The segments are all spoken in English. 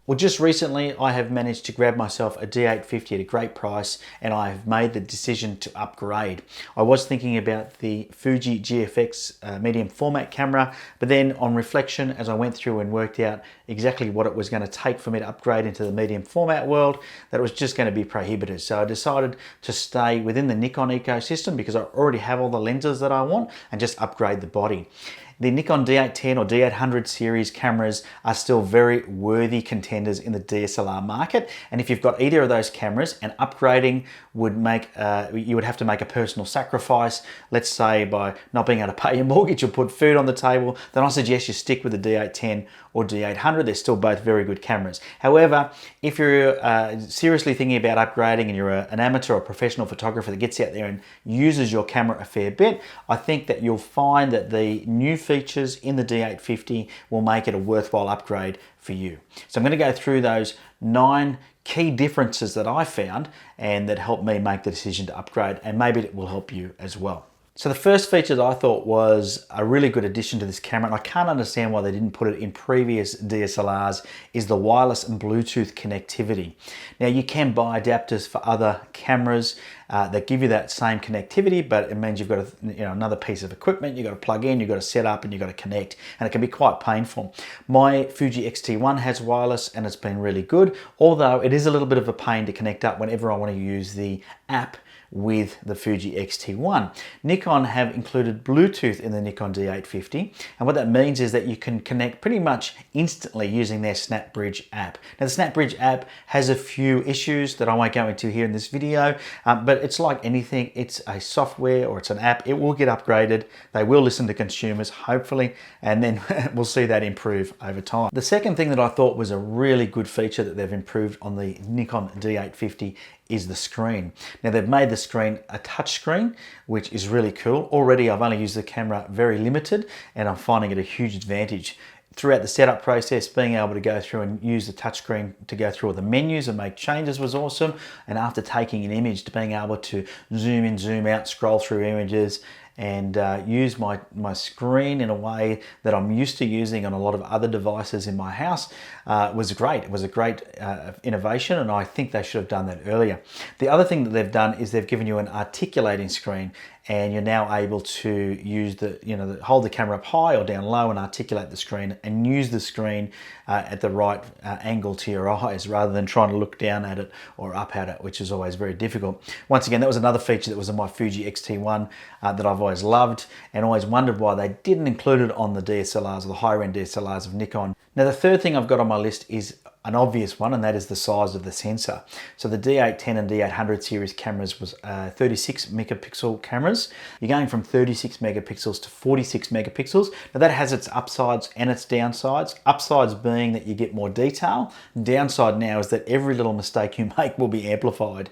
Well, just recently I have managed to grab myself a D850 at a great price, and I have made the decision to upgrade. I was thinking about the Fuji GFX medium format camera, but then on reflection, as I went through and worked out exactly what it was going to take for me to upgrade into the medium format world, that it was just going to be prohibitive. So I decided to stay within the Nikon ecosystem because I already have all the lenses that I want and just upgrade the body. The Nikon D810 or D800 series cameras are still very worthy contenders in the DSLR market, and if you've got either of those cameras, and upgrading would make, you would have to make a personal sacrifice, let's say by not being able to pay your mortgage or put food on the table, then I suggest you stick with the D810 or D800. They're still both very good cameras. However, if you're seriously thinking about upgrading and you're an amateur or professional photographer that gets out there and uses your camera a fair bit, I think that you'll find that the new features in the D850 will make it a worthwhile upgrade for you. So I'm going to go through those 9 key differences that I found and that helped me make the decision to upgrade, and maybe it will help you as well. So the first feature that I thought was a really good addition to this camera, and I can't understand why they didn't put it in previous DSLRs, is the wireless and Bluetooth connectivity. Now you can buy adapters for other cameras that give you that same connectivity, but it means you've got another piece of equipment you've got to plug in, you've got to set up, and you've got to connect, and it can be quite painful. My Fuji X-T1 has wireless and it's been really good, although it is a little bit of a pain to connect up whenever I want to use the app with the Fuji X-T1. Nikon have included Bluetooth in the Nikon D850, and what that means is that you can connect pretty much instantly using their SnapBridge app. Now the SnapBridge app has a few issues that I won't go into here in this video, but it's like anything, it's a software or it's an app, it will get upgraded, they will listen to consumers hopefully, and then we'll see that improve over time. The second thing that I thought was a really good feature that they've improved on the Nikon D850 is the screen. Now they've made the screen a touch screen, which is really cool. Already I've only used the camera very limited, and I'm finding it a huge advantage. Throughout the setup process, being able to go through and use the touchscreen to go through all the menus and make changes was awesome. And after taking an image, to being able to zoom in, zoom out, scroll through images, and use my screen in a way that I'm used to using on a lot of other devices in my house was great. It was a great innovation, and I think they should have done that earlier. The other thing that they've done is they've given you an articulating screen, and you're now able to use hold the camera up high or down low and articulate the screen and use the screen at the right angle to your eyes, rather than trying to look down at it or up at it, which is always very difficult. Once again, that was another feature that was in my Fuji X-T1 that I've always loved, and always wondered why they didn't include it on the DSLRs or the higher end DSLRs of Nikon. Now the third thing I've got on my list is an obvious one, and that is the size of the sensor. So the D810 and D800 series cameras was 36 megapixel cameras. You're going from 36 megapixels to 46 megapixels. Now that has its upsides and its downsides. Upsides being that you get more detail. Downside now is that every little mistake you make will be amplified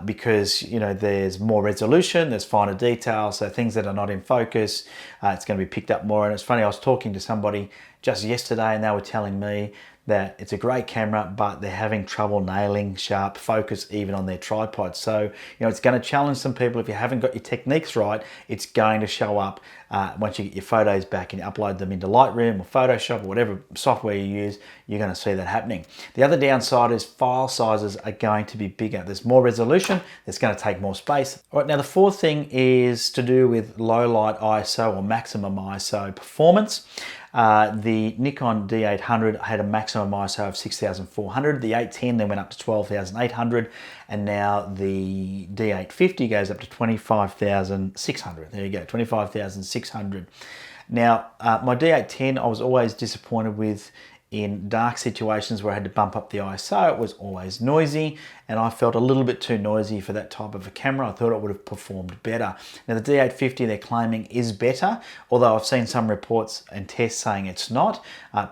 because there's more resolution, there's finer detail, so things that are not in focus, it's going to be picked up more. And it's funny, I was talking to somebody just yesterday and they were telling me that it's a great camera, but they're having trouble nailing sharp focus even on their tripod. So, it's going to challenge some people. If you haven't got your techniques right, it's going to show up once you get your photos back and you upload them into Lightroom or Photoshop or whatever software you use, you're going to see that happening. The other downside is file sizes are going to be bigger. There's more resolution, it's going to take more space. All right, now the fourth thing is to do with low light ISO or maximum ISO performance. The Nikon D800 had a maximum ISO of 6,400. The 810 then went up to 12,800, and now the D850 goes up to 25,600. There you go, 25,600. Now, my D810 I was always disappointed with in dark situations where I had to bump up the ISO. It was always noisy, and I felt a little bit too noisy for that type of a camera. I thought it would have performed better. Now the D850 they're claiming is better, although I've seen some reports and tests saying it's not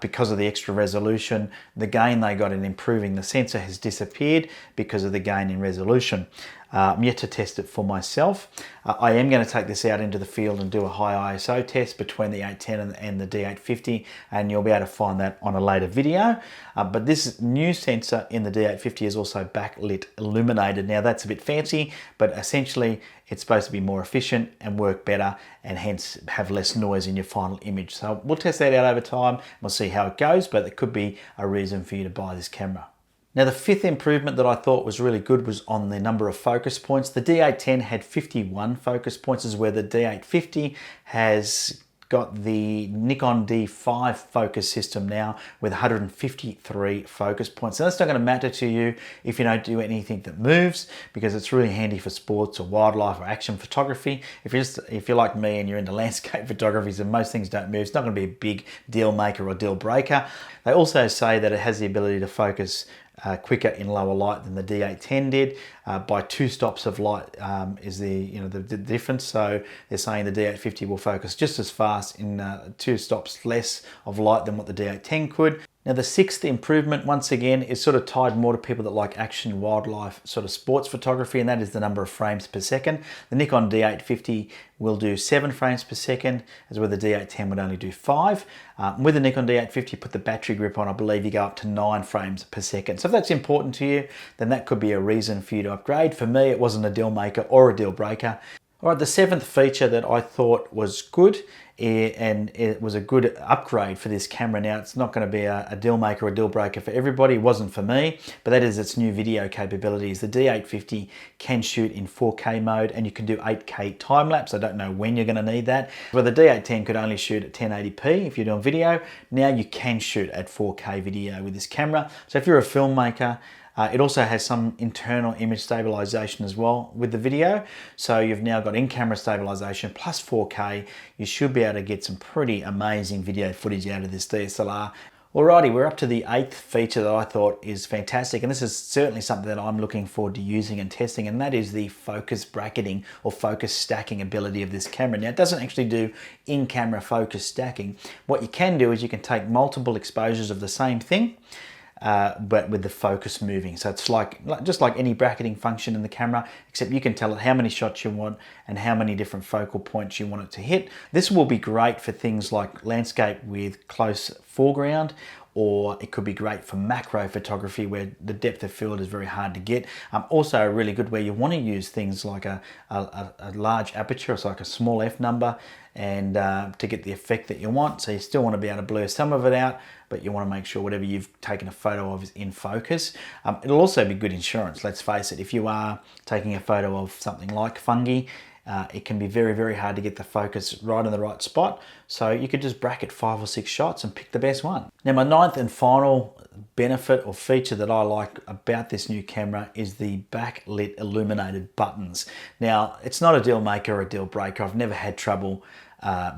because of the extra resolution. The gain they got in improving the sensor has disappeared because of the gain in resolution. I'm yet to test it for myself. I am going to take this out into the field and do a high ISO test between the 810 and the D850, and you'll be able to find that on a later video. But this new sensor in the D850 is also backlit illuminated. Now that's a bit fancy, but essentially it's supposed to be more efficient and work better, and hence have less noise in your final image. So we'll test that out over time. We'll see how it goes, but it could be a reason for you to buy this camera. Now the fifth improvement that I thought was really good was on the number of focus points. The D810 had 51 focus points, is where the D850 has got the Nikon D5 focus system now with 153 focus points. So that's not going to matter to you if you don't do anything that moves, because it's really handy for sports or wildlife or action photography. If you're like me and you're into landscape photography and most things don't move, it's not going to be a big deal maker or deal breaker. They also say that it has the ability to focus quicker in lower light than the D810 did. By 2 stops of light is the difference. So they're saying the D850 will focus just as fast in 2 stops less of light than what the D810 could. Now the sixth improvement, once again, is sort of tied more to people that like action, wildlife, sort of sports photography, and that is the number of frames per second. The Nikon D850 will do 7 frames per second, as where the D810 would only do 5. With the Nikon D850, put the battery grip on, I believe you go up to 9 frames per second. So if that's important to you, then that could be a reason for you to upgrade. For me, it wasn't a deal maker or a deal breaker. All right, the seventh feature that I thought was good, and it was a good upgrade for this camera. Now, it's not going to be a deal maker or a deal breaker for everybody. It wasn't for me, but that is its new video capabilities. The D850 can shoot in 4K mode, and you can do 8K time lapse. I don't know when you're going to need that. Where the D810 could only shoot at 1080p if you're doing video, now you can shoot at 4K video with this camera. So if you're a filmmaker, it also has some internal image stabilization as well with the video. So you've now got in-camera stabilization plus 4K. You should be able to get some pretty amazing video footage out of this DSLR. Alrighty, we're up to the 8th feature that I thought is fantastic, and this is certainly something that I'm looking forward to using and testing, and that is the focus bracketing or focus stacking ability of this camera. Now, it doesn't actually do in-camera focus stacking. What you can do is you can take multiple exposures of the same thing, but with the focus moving. So it's just like any bracketing function in the camera, except you can tell it how many shots you want and how many different focal points you want it to hit. This will be great for things like landscape with close foreground, or it could be great for macro photography where the depth of field is very hard to get. Also really good where you want to use things like a large aperture, so like a small f number, and to get the effect that you want. So you still want to be able to blur some of it out, but you want to make sure whatever you've taken a photo of is in focus. It'll also be good insurance, let's face it. If you are taking a photo of something like fungi, it can be very, very hard to get the focus right in the right spot. So you could just bracket 5 or 6 shots and pick the best one. Now, my 9th and final benefit or feature that I like about this new camera is the backlit illuminated buttons. Now, it's not a deal maker or a deal breaker. I've never had trouble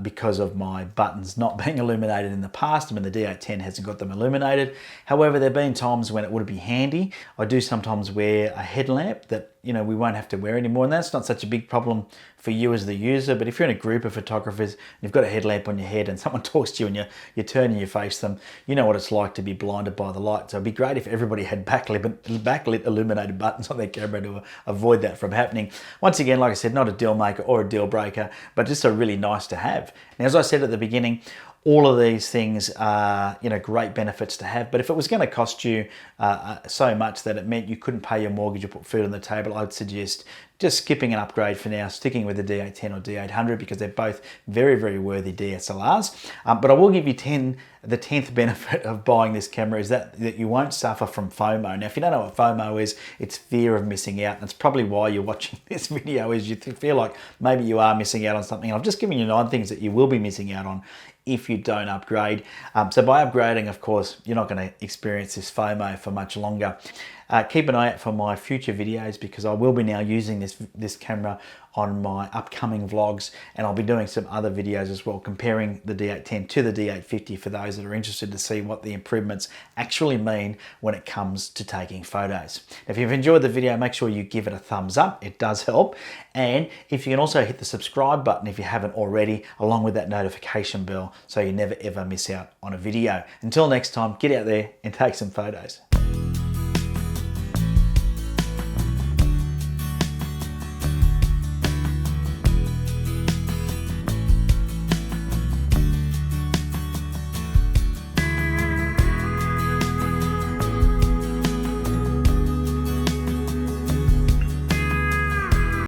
because of my buttons not being illuminated in the past. I mean, the D810 hasn't got them illuminated. However, there have been times when it would be handy. I do sometimes wear a headlamp that we won't have to wear anymore, and that's not such a big problem for you as the user. But if you're in a group of photographers and you've got a headlamp on your head and someone talks to you and you turn and you face them, you know what it's like to be blinded by the light. So it'd be great if everybody had backlit illuminated buttons on their camera to avoid that from happening. Once again, like I said, not a deal maker or a deal breaker, but just a really nice to have. Now, as I said at the beginning, all of these things are great benefits to have, but if it was going to cost you so much that it meant you couldn't pay your mortgage or put food on the table, I'd suggest just skipping an upgrade for now, sticking with the D810 or D800, because they're both very, very worthy DSLRs. But I will give you the 10th benefit of buying this camera is that you won't suffer from FOMO. Now, if you don't know what FOMO is, it's fear of missing out. And it's probably why you're watching this video, is you feel like maybe you are missing out on something. And I've just given you 9 things that you will be missing out on if you don't upgrade. So by upgrading, of course, you're not going to experience this FOMO for much longer. Keep an eye out for my future videos, because I will be now using this camera on my upcoming vlogs, and I'll be doing some other videos as well, comparing the D810 to the D850 for those that are interested to see what the improvements actually mean when it comes to taking photos. If you've enjoyed the video, make sure you give it a thumbs up. It does help. And if you can also hit the subscribe button if you haven't already, along with that notification bell, so you never ever miss out on a video. Until next time, get out there and take some photos.